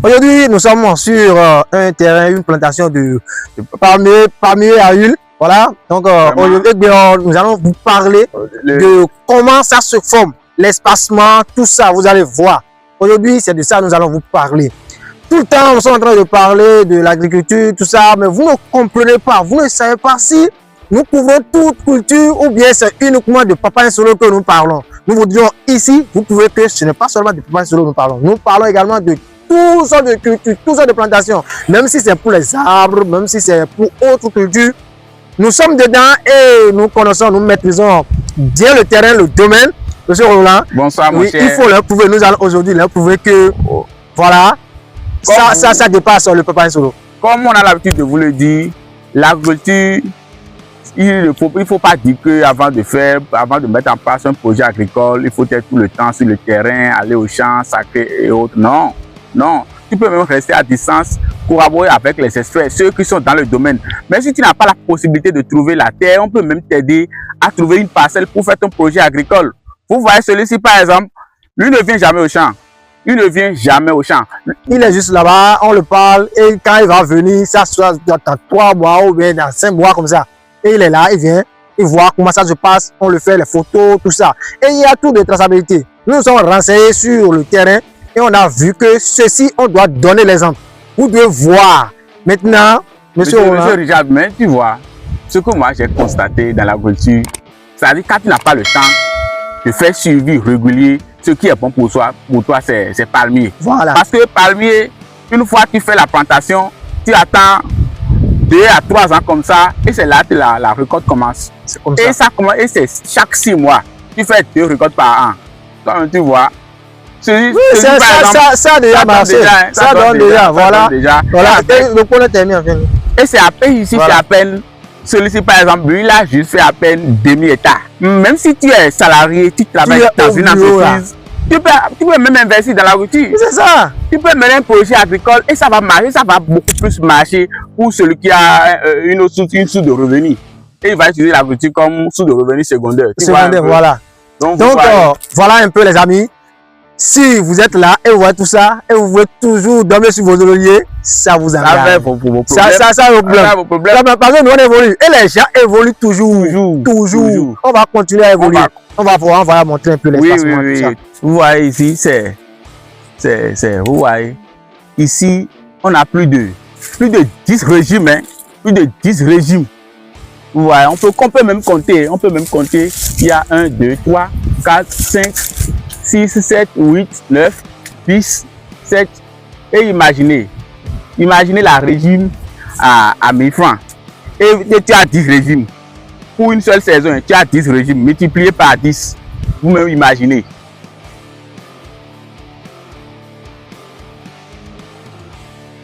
Aujourd'hui, nous sommes sur un terrain, une plantation de palmiers à huile. Voilà. Donc, aujourd'hui, nous allons vous parler de comment ça se forme, l'espacement, tout ça, vous allez voir. Aujourd'hui, c'est de ça que nous allons vous parler. Tout le temps, nous sommes en train de parler de l'agriculture, tout ça, mais vous ne comprenez pas, vous ne savez pas si nous couvrons toute culture ou bien c'est uniquement de Papa Solo que nous parlons. Nous vous disons ici, vous pouvez que ce n'est pas seulement de Papa Solo que nous parlons. Nous parlons également de toutes sortes de cultures, toutes sortes de plantations. Même si c'est pour les arbres, même si c'est pour autres cultures, nous sommes dedans et nous connaissons, nous maîtrisons bien le terrain, le domaine. Monsieur Roland, bonsoir, mon cher. Il faut leur prouver, nous allons aujourd'hui leur prouver que, voilà, ça dépasse le Papa Solo. Comme on a l'habitude de vous le dire, l'agriculture, il ne faut pas dire qu'avant de mettre en place un projet agricole, il faut être tout le temps sur le terrain, aller au champ, sacré et autres. Non, non. Tu peux même rester à distance, collaborer avec les experts, ceux qui sont dans le domaine. Mais si tu n'as pas la possibilité de trouver la terre, on peut même t'aider à trouver une parcelle pour faire ton projet agricole. Vous voyez celui-ci par exemple, lui ne vient jamais au champ. Il ne vient jamais au champ. Il est juste là-bas, on le parle et quand il va venir, ça soit dans 3 mois ou bien dans 5 mois comme ça. Et il est là, il vient, il voit comment ça se passe, on le fait, les photos, tout ça. Et il y a tout de traçabilité. Nous nous sommes renseignés sur le terrain et on a vu que ceci, on doit donner l'exemple. Vous devez voir. Maintenant, monsieur Richard, mais tu vois, ce que moi j'ai constaté dans l'agriculture, c'est-à-dire quand tu n'as pas le temps de faire suivi régulier, ce qui est bon pour toi c'est palmier. Voilà. Parce que palmier, une fois que tu fais la plantation, tu attends 2 à 3 ans comme ça, et c'est là que la récolte commence. C'est comme et ça. Et c'est chaque 6 mois, tu fais 2 récoltes par an. Comme tu vois. Ça a déjà marché. Ça donne déjà. Voilà. Voilà. Le point terminé en fait. Et c'est à peine ici, voilà. C'est à peine. Celui-ci, par exemple, lui, il a juste fait à peine demi-hectare. Même si tu es salarié, tu travailles dans une entreprise, tu peux même investir dans l'agriculture. C'est ça. Tu peux mener un projet agricole et ça va marcher, ça va beaucoup plus marcher pour celui qui a une source de revenus. Et il va utiliser l'agriculture comme source de revenus secondaire. Secondaire, voilà. Donc voilà un peu les amis. Si vous êtes là et vous voyez tout ça, et vous voulez toujours dormir sur vos oreillers, ça vous engage. Ça vos problèmes. Ça vos problèmes. Parce que nous on évolue. Et les gens évoluent toujours. On va continuer à évoluer. On va montrer un peu l'espacement. Oui. Vous voyez ici, vous voyez, ici, on a plus de 10 régimes. Hein, plus de 10 régimes. Vous voyez, on peut même compter. Il y a 1, 2, 3, 4, 5, 6, 7, 8, 9, 10, 7. Et imaginez la régime à 1000 francs. Et tu as 10 régimes. Pour une seule saison, tu as 10 régimes multipliés par 10. Vous-même imaginez.